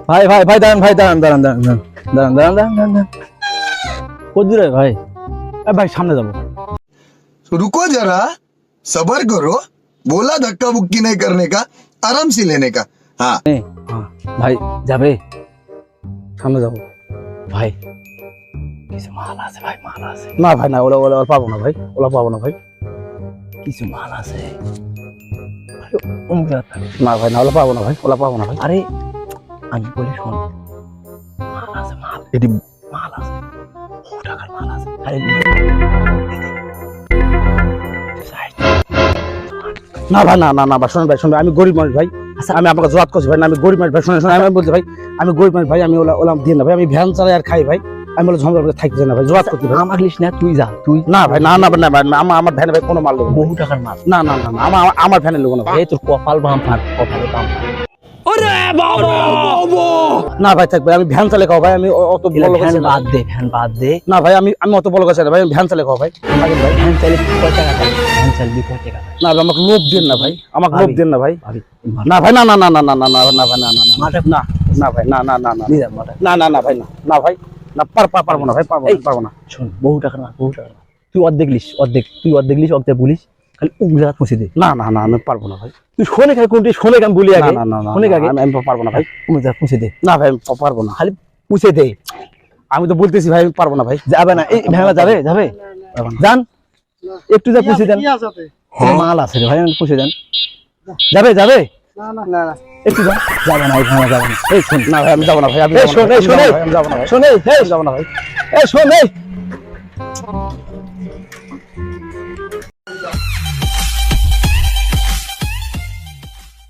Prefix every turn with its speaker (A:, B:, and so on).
A: ভাই ভাই ভাই দাঁড়ান ভাই দাঁড়ান দাঁড়ান দাঁড়ান দাঁড়ান দাঁড়ান দাঁড়ান দাঁড়ান দাঁড়ান কোন দূরে ভাই ভাই সামনে যাবো
B: रुको जरा सबर करो बोला धक्का बुक्की नहीं करने का आराम से लेने का हाँ
A: হ্যাঁ ভাই যাবে সামনে যাবো ভাই কিছু মাল আছে ভাই মাল আছে না ভাই না ওলা ওলা পাবো না ভাই ওলা পাবো না ভাই কিছু মাল আছে না ভাই না ওলা পাবো না ভাই ওলা পাবো না ভাই আরে আমি বলি শোন মাল আছে মাল এটি মাল আছে টাকার মাল আছে আরে না ভাই না না না ভাই শোনেন ভাই শোনেন আমি গরিব মানুষ ভাই আচ্ছা আমি আপনাকে জবাব করছি ভাই না আমি গরিব মানুষ ভাই শোনেন শোনেন আমি বলছি ভাই আমি গরিব মানুষ ভাই আমি ওলা ওলা দিন না ভাই আমি ভ্যান চালাই আর খাই ভাই আমি বলে ঝমঝম থাকতে না ভাই জবাব করতে ভাই
C: আমাকে লিস না তুই যা তুই
A: না ভাই না না না ভাই আমার ভ্যানে ভাই কোনো মাল দেবো
C: বহু টাকার মাল
A: না না না না আমার ভ্যানে লোক না ভাই
C: এই তোর কপাল বাম্পার কপালে বাম্পার
A: না ভাই থাক ভাই আমি ভ্যান চালাই খাও ভাই আমি অত বড় লোক
C: ফ্যান
A: আছি না।
C: বাদ দে ফ্যান বাদ দে
A: না ভাই আমি অত বড় লোক আছি না ভাই আমি ভ্যান চালাই খাও ভাই থাকেন ভাই
C: ফ্যান চাইলে কয় টাকা দেয় ফ্যান চাইলে কয় টাকা দেয়
A: না ভাই আমাকে লোভ দেন না ভাই আমাকে লোভ
C: ভাবি।
A: দেন না ভাই
C: ভাবি
A: না ভাই না না না না না না না না ভাই না না না
C: মাঠে
A: না না ভাই না না না না
C: নিয়ে যা মাঠে
A: না না না ভাই না না ভাই না পারবো না ভাই পারবো না
C: শোন বহু টাকার মাল বহু টাকার মাল তুই অর্ধেক লিস অর্ধেক তুই অর্ধেক লিস অর্ধেক বলিস খালি উগলা মুছে দে
A: না না না আমি পারবো না ভাই
C: তুই শোনে খালি কোনটি শোনে আমি বলি আগে
A: না না না
C: শোনে আগে
A: আমি পারবো না ভাই
C: মুছে দে
A: না ভাই আমি পারবো না
C: খালি মুছে দে
A: আমি তো বলতেছি ভাই আমি পারবো না ভাই
C: যাবে না এই ভেঙা যাবে যাবে যান একটু যা পুষে দেন মাল আছে রে ভাই পুষে দেন যাবে যাবে একটু যা যাবে না এই ভেঙা যাবে না এই শোন
A: না ভাই আমি যাবো না ভাই আমি
C: এই শোন এই শোন এই
A: আমি যাবো না ভাই
C: শোন এই
A: আমি যাবো না ভাই
C: এই শোন এই